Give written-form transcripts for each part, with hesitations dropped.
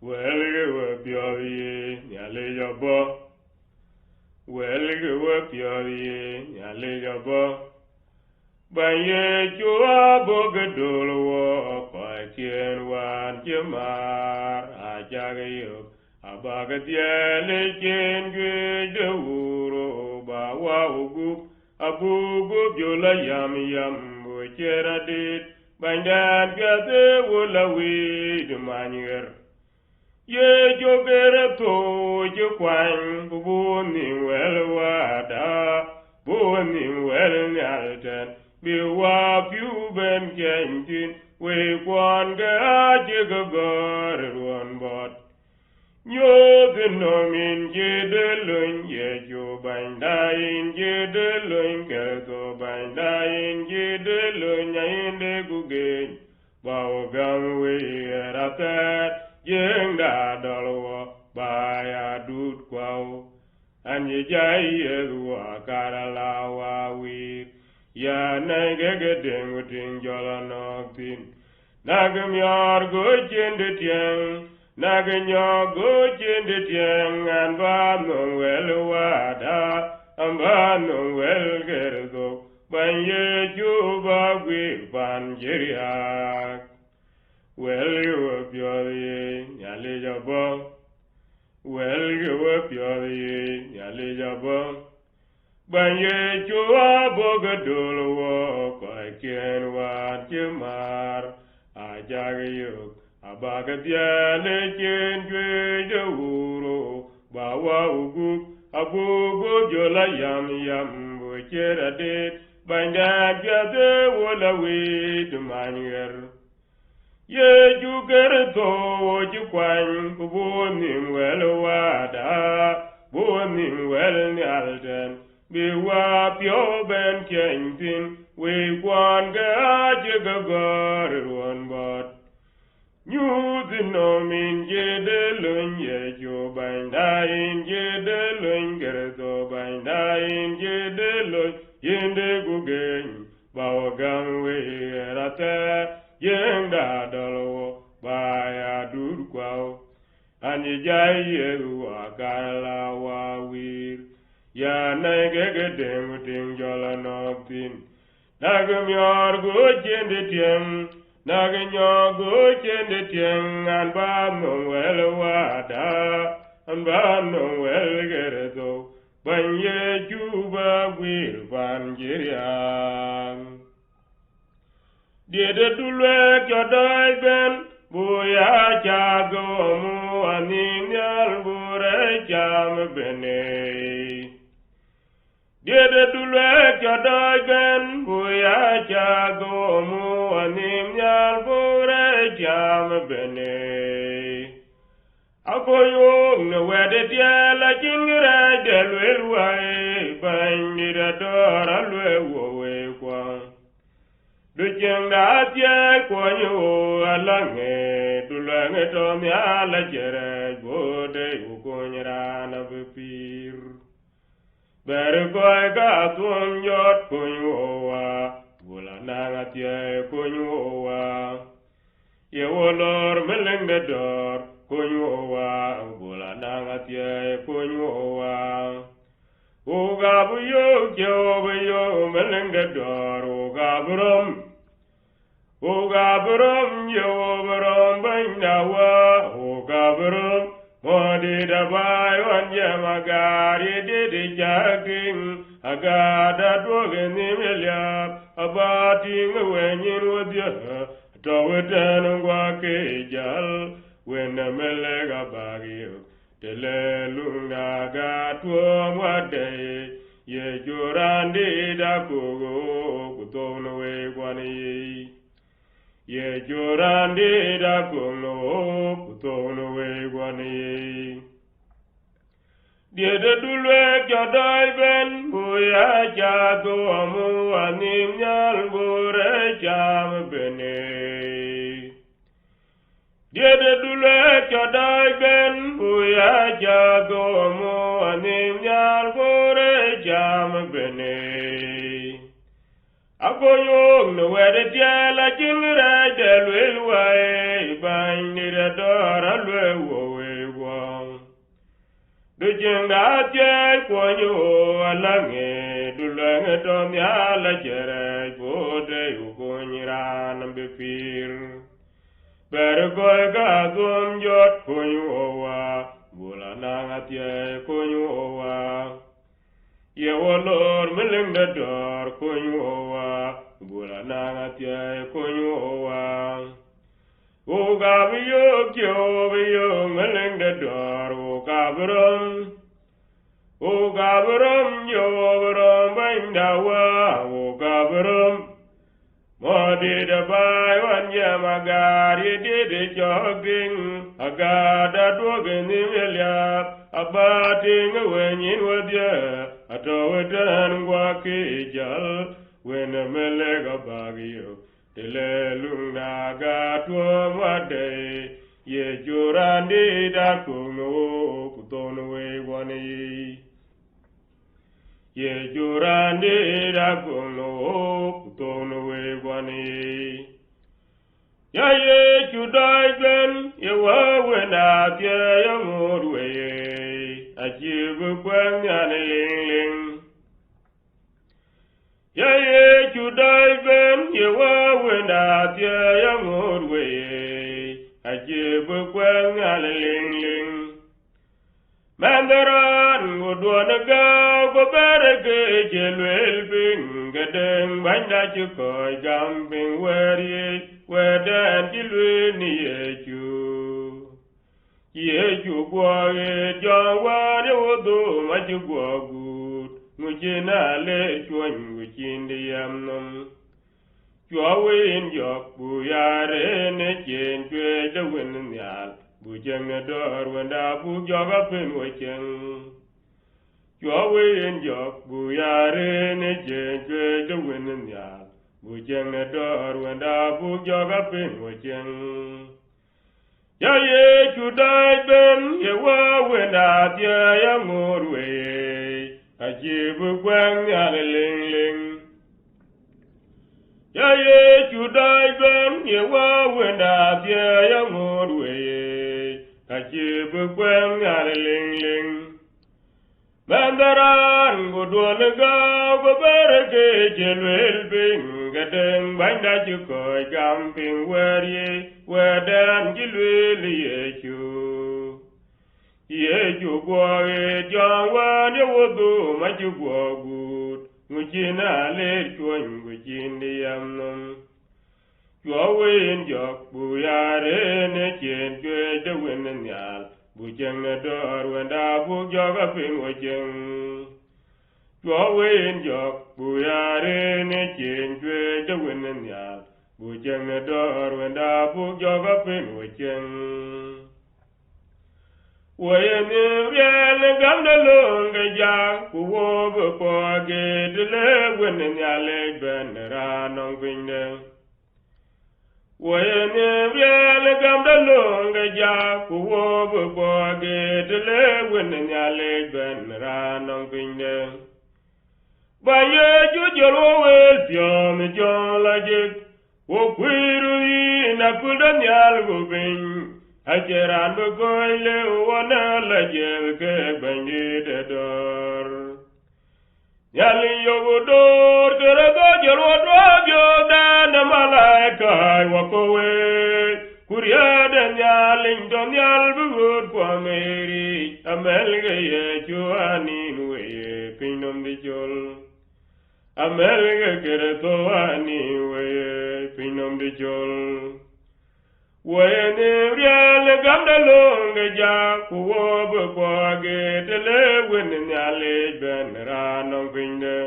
Welge Piori, Yale Bo. Welge Piori, Yale Bo. Banye Chua Bogadolo, Patien Wan Jamar, Ajagayo, Abagatiele Jenge, the Uro, Bawa Abugu, Jola Yam Yam, Wichera did, Bandan Gate, Wulawi, the Manuer. Ye jogere to je kwan boni wel wada boni wel nyalten bi wa piu ben kentin we kwan ga je gor ron bot nyo de no min je de lun ye jo banda in je de lun ke to banda in je de lun yin de gugen ba gam we ratat Jeng da dolwo baya dut kwao Anye jai edwa karala wawi Ya nege dengu ting jola noktin Nagem yor go chende tieng Nage nyo go chende tieng Anba nung wel wada Amba nung wel gerzo Banye juba gwir panjiriak Well, you up your Yalija bong. Well, you up your Yalija bong. Banye chua bogadolo walk, I can want you mar. I jagayo, Abagatia, Chen, the Uro, Bawa Ugu, Abugo, Jola Yam Yam, Wichera did, Banda Gade, Wallaway, the Manuer. Ye jugere to ju kwan bonim wel wada bonim wel nyalden bi wa pyo ben kentin we kwan ga je gor won bot nyu no min je de lun ye jo banda in je de lun gere to banda in je de lun yende gugen ba gam we rata Yenga dolo baya dur kwao Ani jai yeru akala wawir Ya naigege dengu ting jola noktin Nagem yor go chende tieng Nagem yor go chende tieng Anba nung wel wada Anba nung wel gerezo Banye juba gwir panjiriang Dede tulwe kyodai ben Buya chago mu animyal bure cham bene Dede tulwe kyodai ben Buya chago mu animyal bure cham bene Akoyo ne wede tiela jingire delwe wae Banyira dora lwe wowe kwa Ducheng da tie konyo alange dulange to mi ala jere gode ukonyra na bepir ber koy ga tun yot konyo wa bula na tie konyo wa ye wolor melenge dor konyo wa bula na tie konyo wa Uga buyo kyo buyo melenge dor uga brom Uga brom yo brom bandawa uga brom modi da bai wan yamagari didi jaking agada dogen nimelia abati ngwenyin wodya taweten ngwa kejal wena melega bagio Telelunga gatwo mwade ye jurandi da kugo kutono we kwani ye jurandi da kuno kutono we kwani Diede dulwe kyodai ben buya jago amu anim nyal bure jam bene Diede dulwe kyodai ben buya jago mu anim nyal bure jam bene Akoyo no wede tiela jingre delwe wae bang ni da dora lwe wo we wong du jing da che ko nyu ala nge du la nge to mya la jere bo de u ko ni ran be pir ber ko ga dum jot ko nyu wa bula na nga tie ko nyu wa ye wo lor meleng da dor ko nyu wa bula na nga tie ko nyu wa o ga bi yo kyo bi yo meleng da dor o ga brom yo brom bain da wa o ga brom mo di da bai wan ya magar ye de jogging aga da do ge ni melia abati ngwe nyin wadya ato wedan gwa ki jal wen mele ga bagyo tele lunga ga to wade ye jurandi da kuno kuton we wani ye jurandi da kuno kuton we wani ya ye judai ben ye wa wena tie ya murwe ajibu kwan ya ling ya ye judai ben ye wa wena tie ya murwe ajibu kwan ya ling mandaran godwana ga go barake jelwel bin gadeng banda chukoy gambing weri wedan dilweni yeju gwa jawa de wodo majugwa gut mujina le chwan guchinde yamnom chwawen yok bu yare ne chen twe de wen nyal bu jeng dor wanda bu joga pen wechen chwawen yok bu yare ne chen twe de wen nyal bu jeng dor wanda bu joga pen wechen ya ye chudai ben ye wa wenda tia ya murwe ajibu kwang ya ling ya ye chudai ben ye wa wenda tia ya murwe ajibu kwang ya ling mandaran godwana ga go barake jelwel bin gadeng banda chukoy gamping weri wedan jilweli yeju gwa jawa de wodo majugwa gut ngujina le chwan ngujindi yamnom chwawen jok bu yare ne chen jwe de wen nyal bu jeng dor wenda bu joga pin wajeng chwawen jok bu yare ne chen jwe de wen nyal bu jeng dor wenda bu joga pin wajeng wayene riel gamdalonga ja ku wo po ge de wen nyale ben ranong pinde wayene riel gamdalonga ja ku wo po ge de wen nyale ben ranong pinde baye ju jolo wel pion jola je wo kwiru na kudan yal go bin ajeran bo goyle wona la jel ke bangi de dor yali yogo dor tere go jelo do dan malaika wa kowe kuriya den yalin don yal bugud ko meri amel ge ye juani we pinom di jol amel ge kere to ani we pinom di jol wayne riel gamdalonga ja ku wo bo ge tele wen nyale ben ranong pinde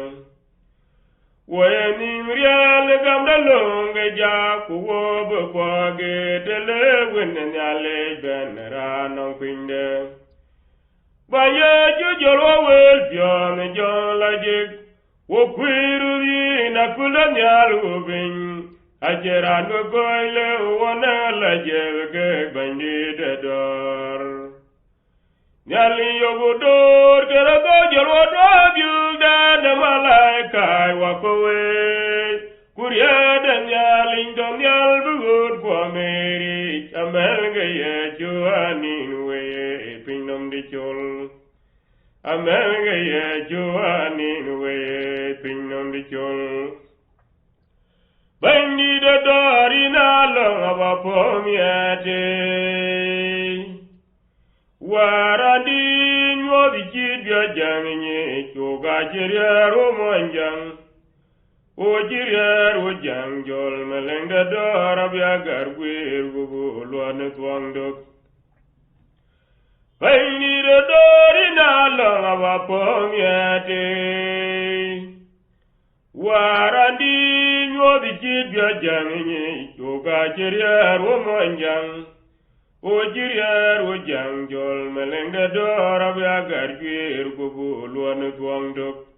wayne riel gamdalonga ja ku wo bo ge tele wen nyale ben ranong pinde baye ju jolo wel pion jola je wo kwiru na kulan yalu bin ajeran go goyle wona la jewge bandi de dor nyali yogo dor kera go jelo do biuda na malaika wa kowe kuriya de nyali Yaling dom yal bugut kwa meri Amelga ye juanin weye Pinom di chol Amelga ye juanin weye Pinom di chol Bandi da dori na long abapom yate Warandi nyodi chidya janginye Choga chiria romanjang O jiria rojang jol meleng da dora biagar gwir gugu luan tuangdok Bandi da dori na long abapom yate Warandi nyodi chidya janginye Choga chiria romanjang O jiria rojang jol meleng da dora biagar gwir gugu luan tuangdok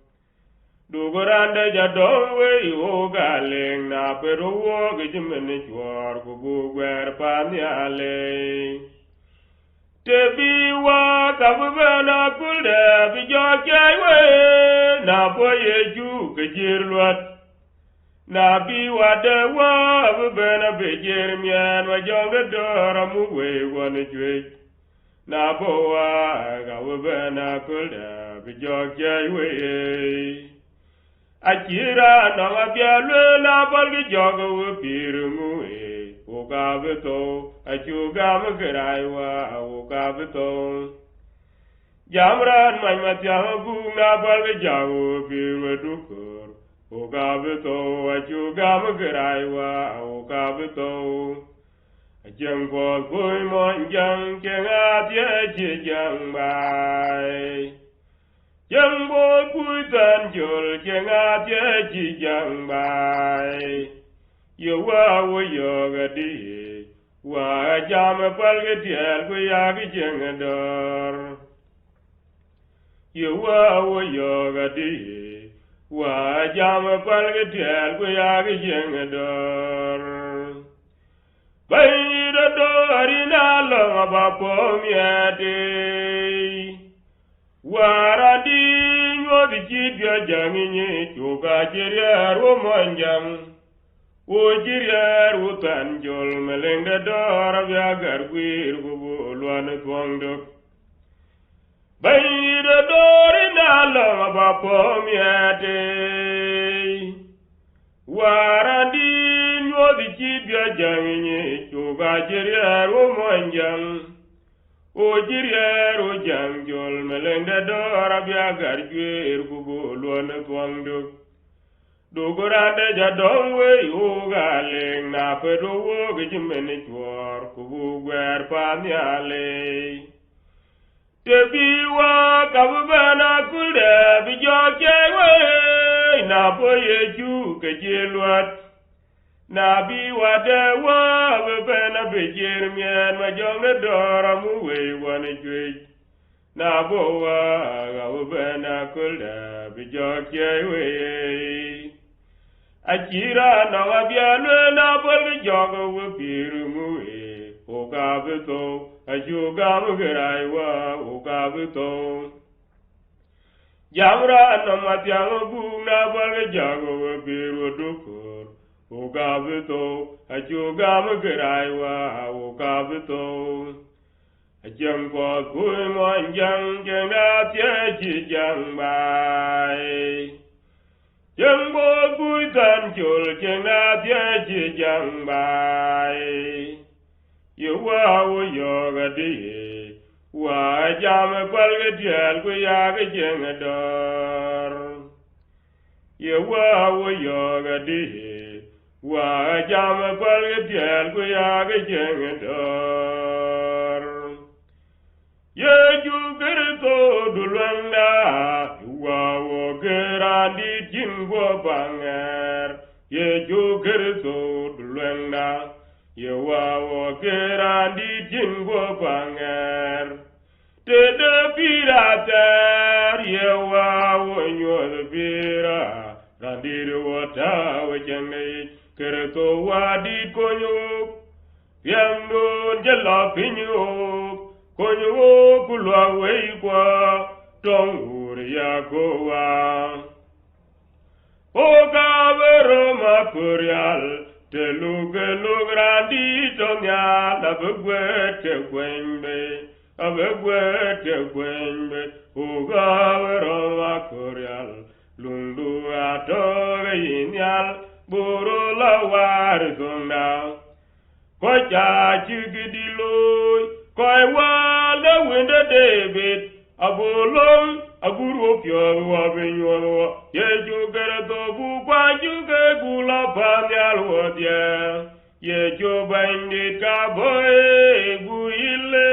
Duguranda jadong we o galeng na pero wo gijimene chwar gugu gwer panyale Tebi wa kabana kulde bijokay we na boye ju gejirluat Na bi wa de wa bena bejer mian wa jonga dora mu we wana jwe Na bo wa kabana kulde bijokay we Akira na mabialwe na balgi joga wo pirumu Ukabeto achuga magaraiwa ukabeto Jamran maimatiang na balgi jago piru dukur Ukabeto achuga magaraiwa ukabeto Jangkol boy monjang kengat ye chijang bai Yang boy puitan jol jengat ye jijang bai Yo wo yoga di Wa jam palge tiel ku yagi jengador Yo wo yoga di Wa jam palge tiel ku yagi jengador Bayi da dori na long abapom yate Warandi nyodi chidya janginye Choga chiria romanjang O chiria rutan jol meleng da dora biagar gwir gugu luan tuangdok Bayi da dori na long abapom yate Warandi nyodi chidya janginye Choga chiria romanjang O jiria rojang jol meleng da dora biagar gwir gugu luan tuangdok Duguranda jadong we o galeng na pedo wo gijimene chwar gugu gwer panyale Tebi wa kabana kulde bijokay we na boye ju kejeluat Na bi wa de wa bena bejer mien ma jonga dora mu we wana jwe Na bo wa ga bena kulda bijokay we Akira na wa bialwe na bol joga wo piru mu we O ka beto ajuga mu gerai wa o ka beto Jamra na matyang bu na bol joga wo piru dukur Ukabeto, achuga magaraiwa, ukabeto. Ajangko kui monjang jenga tieji jangbai. Jangko kui tanjul jenga tieji jangbai. Yuwa uyoga diye, wa jam palga tiel kuyaga jenga dor. Yuwa uyoga diye. Wa jam palge tiel ku yage jengador Ye jugirto dulwanda Wa wo gerandi jingwo banger Ye jugirto dulwanda Ye wa wo gerandi jingwo banger Tede pirater Ye wa wo nyod pira Randir wata wajangay Kerto wadi konyuk Yamdon jala pinyuk Konyuk kulwa weikwa Tongur yakowa Oga vero makuryal te lu grandi tonya la begwe te gwembe a begwe te gwembe o gavero a koreal lundu ato yinyal buru la war zonda ko ja chigidilo ko wa la winde David abulom aguru pyo wa benyo ye jugere do bu kwa juge gula panyal wodye ye jo bandi ka boy gu ile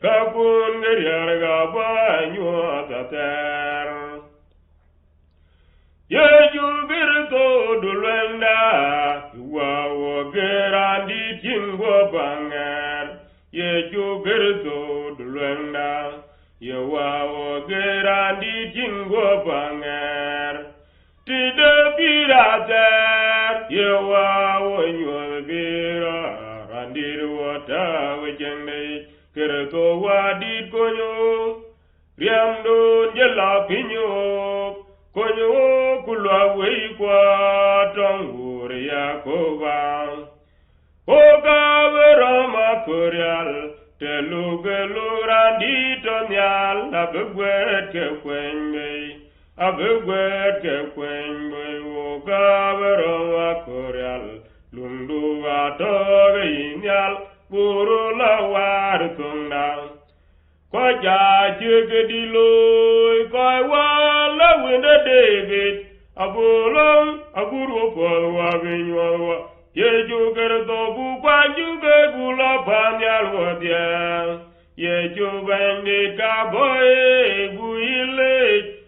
ka kun ger ga banyo tater ye jugere do dulenda wa wo gerandi tingo banger ye jugere do dulenda Yewa o gerandi jingo banger Tide pirater Yewa o nyol bira Randir wata wajende Kereto wadid konyo Riamdo njela pinyo Konyo kulwa weikwa Tongur yakoba Oga verama koryal Telugu randi tonyal abegwet ke kwengbe ukabero akoryal lundu atoge inyal buru la war tungna ko ja chigedilo ko wala winde David abulom aguru pol wa binyo ye juger do bu kwa juge gula panyal wodya ye jubandi ka boy bu ile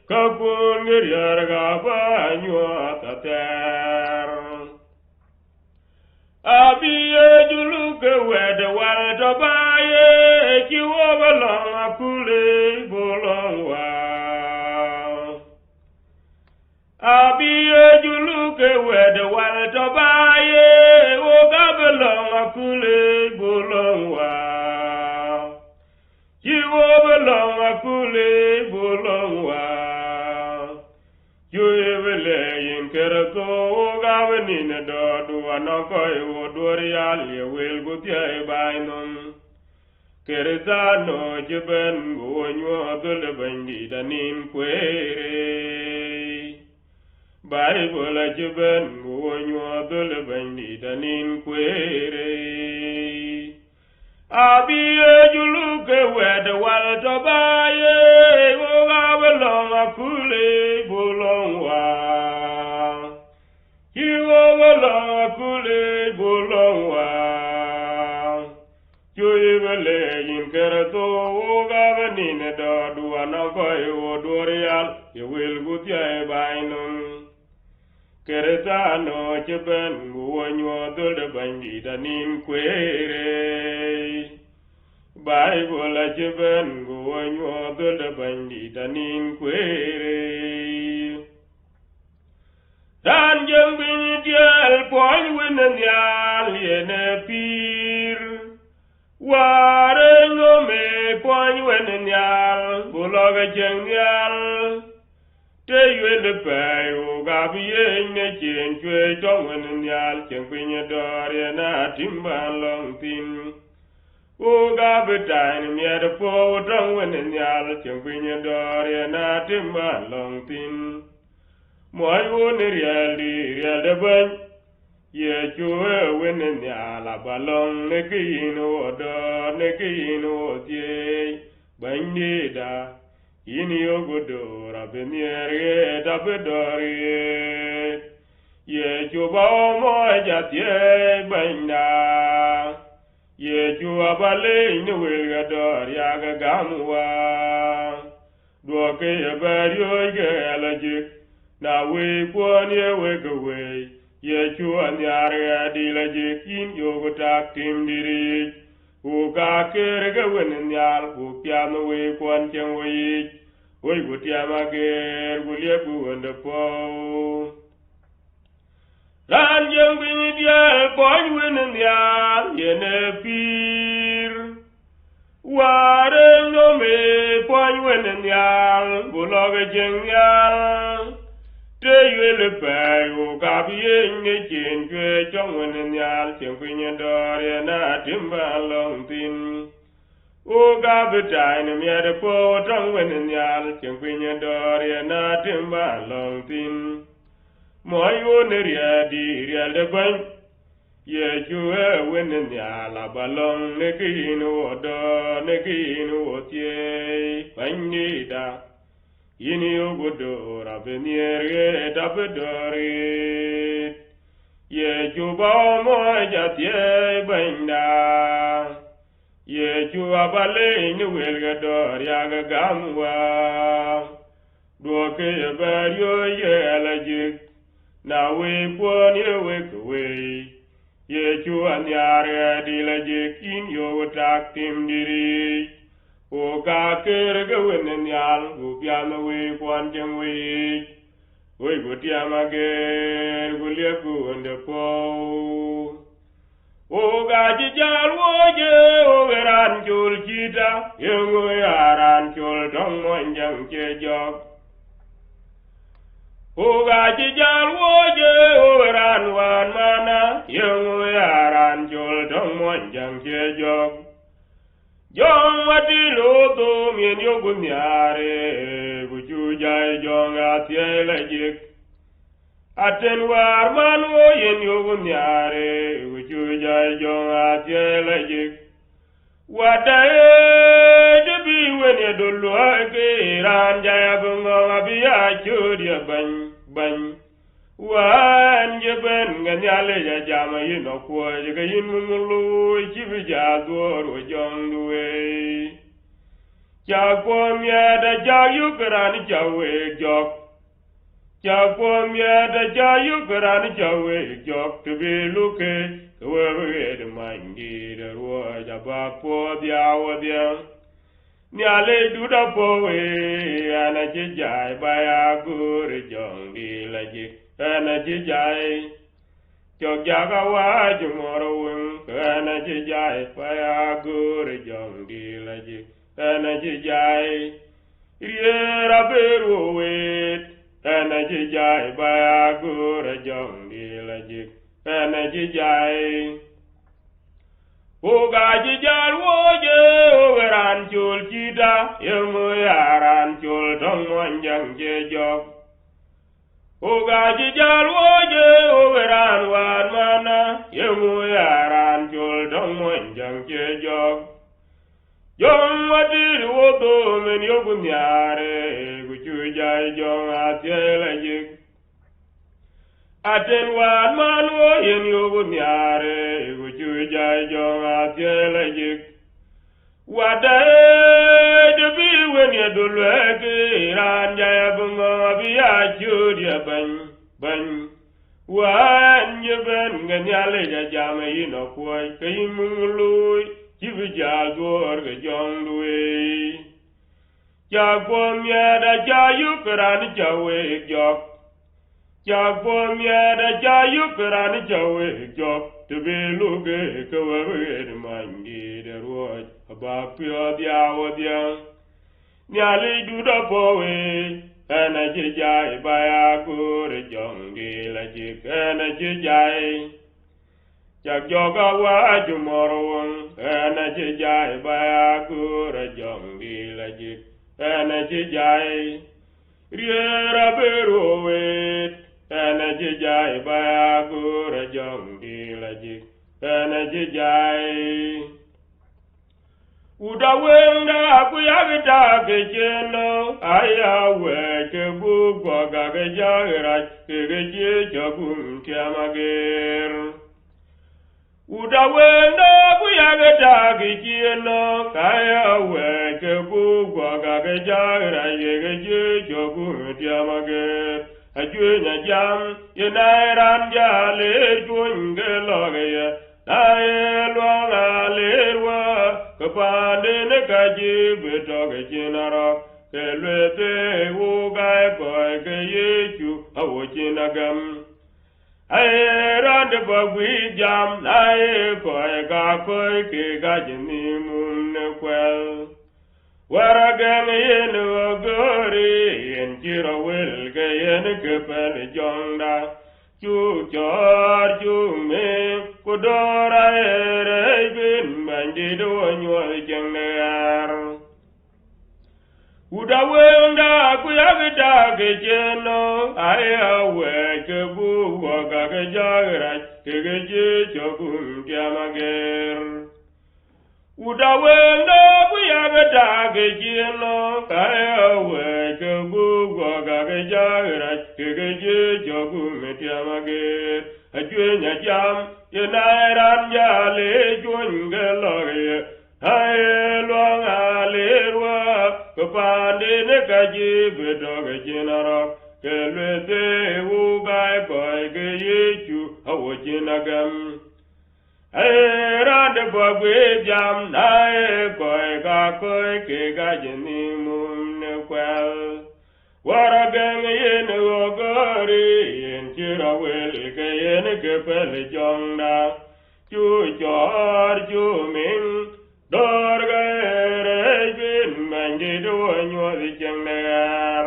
ka kungir yarga banyo tater abi ye juluke wed wal to baye ki wobalong akule bolong wa abi ye juluke wed wal to baye akule bolongwa Jiwo belong akule bolongwa Yuevele yinkerako gavani ne dodu anoko ewo dorial ye wil gutia bainon Keretano jeben gonyo dole bandi danin kwere Bible jeben gonyo dole bandi danin kwere Abi juluke wed wal to baye o gabelong akule bolongwa Kiwo belong akule bolongwa Joyebele yinkerato o gabani ne dodu anoko ewo dorial ye wil gutia bainon Keretano jeben guonyo dole bandi danin kwere Bible jeben guonyo dole bandi danin kwere Dan jembin diel poñ wenen yal yene pir Ware ngome poñ wenen yal buloga jeng yal Te yuende payo gabiye ne chen chwe tongwen nyal chen pinye dore na timban long tin O gabitain mier po tongwen nyal chen pinye dore na timban long tin Moy won riel de ban ye chwe wen nyal abalong ne kin odo ne kin otie bandida Ini ogodo rabeniere dabedori ye juba mo jatie banda ye juba bale ni welgador ya gamwa do ke ye bario ge alaje na we kwon ye we gwe ye chua nyare adilaje kin yogo tak timdiri Uga kerega wenen yal ku piano we kwan chen we Oi gutiama ger gulie bu wende po Ran jeng bin dia kwan wenen yal yene pir Ware no me kwan wenen yal buloge jeng yal te yele pai o ka bie nge chen chwe chong wen nyal chen kwin dore na timba long tin o ga betai ne mye de po tong wen nyal chen kwin dore na timba long tin mo yo ne ria di ria de ban ye chu wen nyal balong ne kin o do ne kin o tie ban ni da yini ogodo rabeniere tapedori ye juba mo jatie benda ye juba bale ni welgador ya gamwa doke bario ye alajik na we pon ye we kwe ye juba nyare dilajik in yo taktim diri o ka kere ga wenen yal gu piano we kwan jeng we gu tiama ge gu le gu ende po o ga ji jal wo je o ran jul kita yengu yaran jul dong mon jang che jok o ga ji jal wo je o ran wan mana yengu yaran jul dong mon jang che jok Jong wati loto mien yogun yare buju jai jong atie lejik aten war man wo yen yogun yare buju jai jong atie lejik wata debi wen ye dolu ake ran jaya bungo abia chudia ban wan je ben nganyale ja jama yino ko je yin mungulu chibi ja dor jong duwe ja ko mya da ja yukran jawe jok ja ko mya da ja yukran jawe jok tebe luke we de mangi de ro ja ba po dia wo dia nyale du da po we ana je jai ba ya gur jong di la je ana ji jai chok jaga wa jumoro wing ana ji jai pa ya gur jong di la ji ana ji jai ye ra beru wet ana ji jai pa ya gur jong di la ji ana ji jai o ga ji jal wo je o ran chul chita yemu yaran chul dong mon jang je jok o ga ji jal wo je o ran wan mana yemu yaran chul dong mon jang che jok jong wati wo to men yogun yare gu chu jai jong atie lejik aten wan man wo yen yogun yare gu chu jai jong atie lejik wada debi wen ye dolu ake ran jaya bungo abia chudia ban wan ye ben nganyale ja jama yino kwai kai mungului chibi ja gor ge jong duwe ja kwom ya da ja yukran jawe jok ja kwom ya da ja yukran jawe jok tebe luge kawe de mangi de ruoj ba pio dia wo dia nyale du da powe ana je jai ba ya gur jong di la je ana je jai jak joga wa jumoro ana je jai ba ya gur jong di la je ana je jai riera beru wet ana je jai ba ya gur jong di la je ana je jai uda wenda kuyagita ke cheno aya we ke bu goga ke jagra ke je jabum tiamager uda wenda kuyagita ke cheno aya we ke bu goga ke jagra ke je jabum tiamager ajunya jam yenairan jale jungelo Aelwanga lerwa kapande ne kaji betoke chinara kelwete ugai koi ke yechu awo chinagam aerande bagwi jam ae koi ka koi ke gajini munne kwel waragang yen wagori yen chiro wil ke yen yen ke pel jonda chu chor chu me ku dora ere bin bandi do nyol jengner uda wenda ku yagda ke jeno aya we ke bu ga ke jagra ke je chogum jamager uda wenda ku yagda ke jeno aya we ke bu ga ke jagra ke je chogum jamager ajwenya jam yenairan jale jungaloye Hai luang alirwa kapande ne kaji bedog jinara kelwete ugai koi ke yechu awojinagam Hai rande bagwe jam nae koi ka koi ke gajini mum ne kwel Warageng yen ogori yen chirawel ke yen kepel jongda Chu chor chu min Dorgere bin mandi do nyodi jengner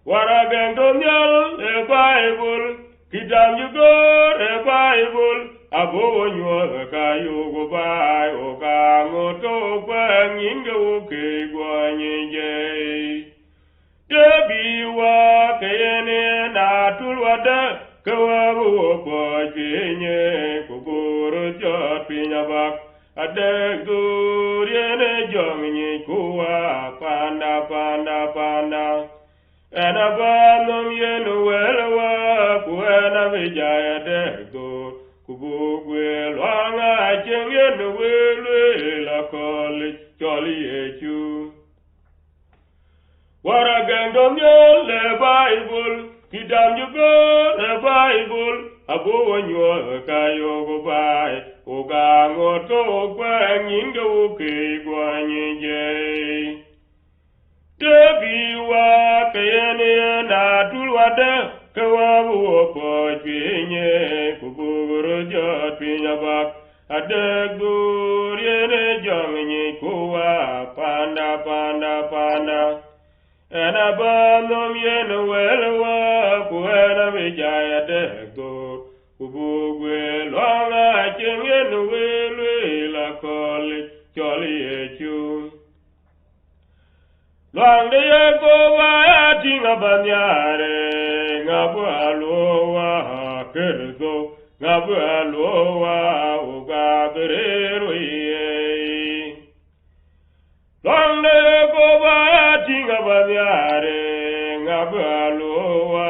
Warageng domyal e Bible Kitam yugor e Bible Abo nyod kayu go bai o ka ngoto pangin go ke gwanye je Debi wa kene na tulwada kawabu po jinye kukuru jot pinyabak Adek duriene jongi kuwa panda Ena banum yenu welwa kuena vijaya dek Kubugwe lwanga cheng yenu welwe la koli choli echu Warageng domyol le Bible Kidam yugo le Bible Abo nyol kayo go bai Oga ngoto gwanyinga uke gwanyinje Debi wa kayene na tulwada Kawabu opo chwinye Kubuguru jot pinyabak Adek duriene jongi kuwa panda Ena bandom yen welwa kuena vijaya dekdo Kubugwe lwanga cheng yen welwe la koli choli echu Lwangde ye kowa tinga banyare Ngabu alowa kerzo Ngabu alowa ugabereru ye Lwangde ye kowa tinga banyare Ngabalowa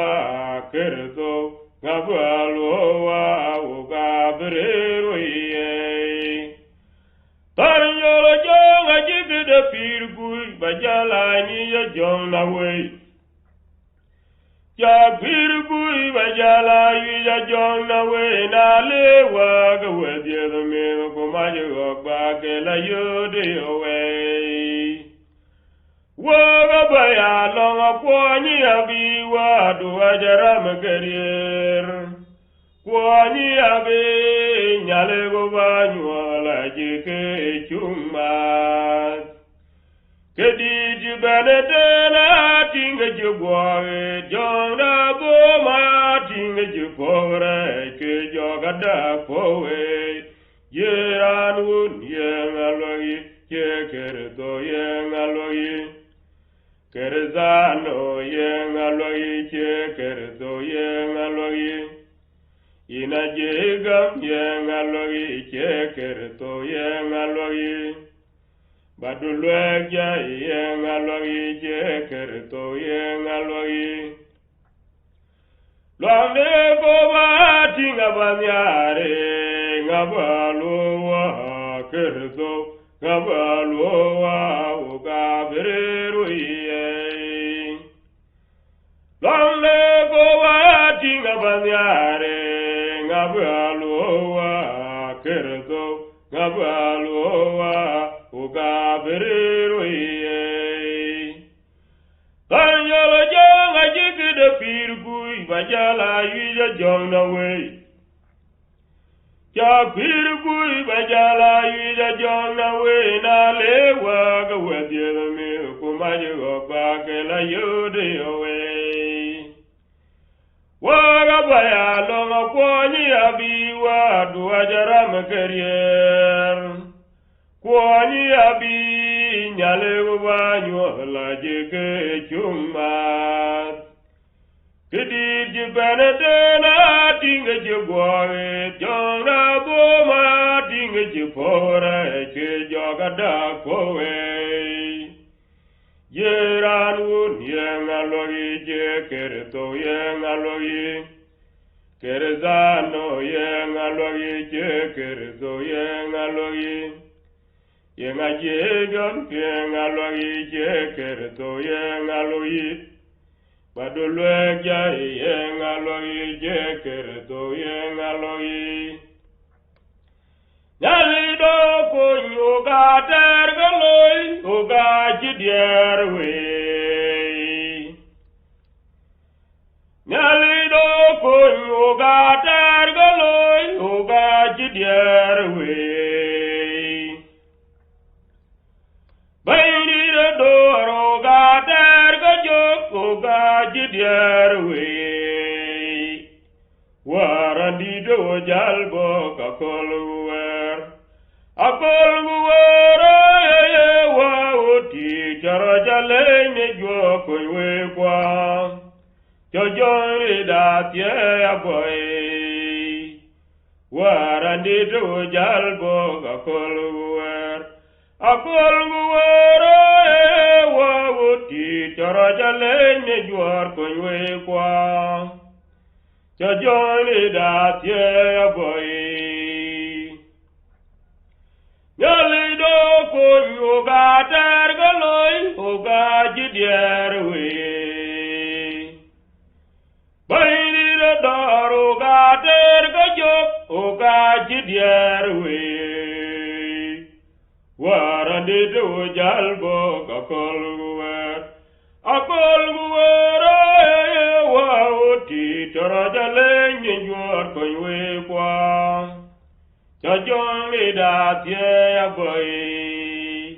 kerzo Ngabalowa ugabrero ye Tarnyolo jonga jigde pirgui Bajala ni ya jonna wey Ja pirgui bajala ya jonna wey Na lewa gawedye the mego kumaje ogba Kela yode away Waga baya longa kwani abiwa duwa jaram karier Kwani abi nyale go banyuala jike chumat Kedi jibanetena tinga jugwae Jona goma tinga jugore Ke jogada kowe Yeran wun yengalwagi Kekerdo yengalwagi Kerzano yengalwagi Kekerdo yengalwagi Ina jegam yengalwagi Kekerdo yengalwagi Badulwegya yengalwagi Kekerdo yengalwagi Lwamne goba tinga banyare Ngabaluwa kerzo Ngabaluwa ugabereru ye Lwamne goba tinga banyare Ngabaluwa kerzo Ngabaluwa ugabereru ye Tanyolo jonga jigde pirgui Bajala yuja jonna wey Ja pirgui bajala yuja jonna wey Na lewa gawedye me kumaje gokba Kela yode away waga baya longa kwani abi wa duajara makarier kwani abi nyale banyo la jeke chumat kidi jibana dena tinga jibwae jona boma tinga jipora ke joga da kowe yeran un yenga logi je kerto yenga logi kerzano yenga logi je kerto yenga logi yenga jegon yenga logi je kerto yenga logi badulwe jai yenga logi je kerto yenga logi Nyalido kunyuga tergaloi uga jidierwe Nyalido kunyuga tergaloi uga jidierwe Bainira doro ga tergajok uga jidierwe Warandido jalbo kakolwer Akolwer wa uti charajale mejo kowe kwa Jojori datie aboy Warandido jalbo kakolwer Akolwer wa uti charajale mejo kowe kwa Jojoli datie aboy Nyalido kunyuga tergaloi uga jidierwe Bainira daru ga tergajok uga jidierwe Warandido jalbo kakolwer Akolwer wa uti tarajale nyuar kowe kwa Jajoli datie aboy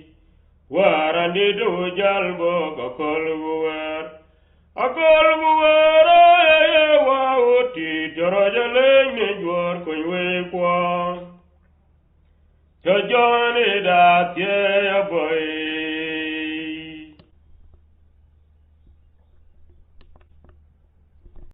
Warandido jalbo kakolwer Akolwer wa uti tarajale nyuar kowe kwa Jajoli datie aboy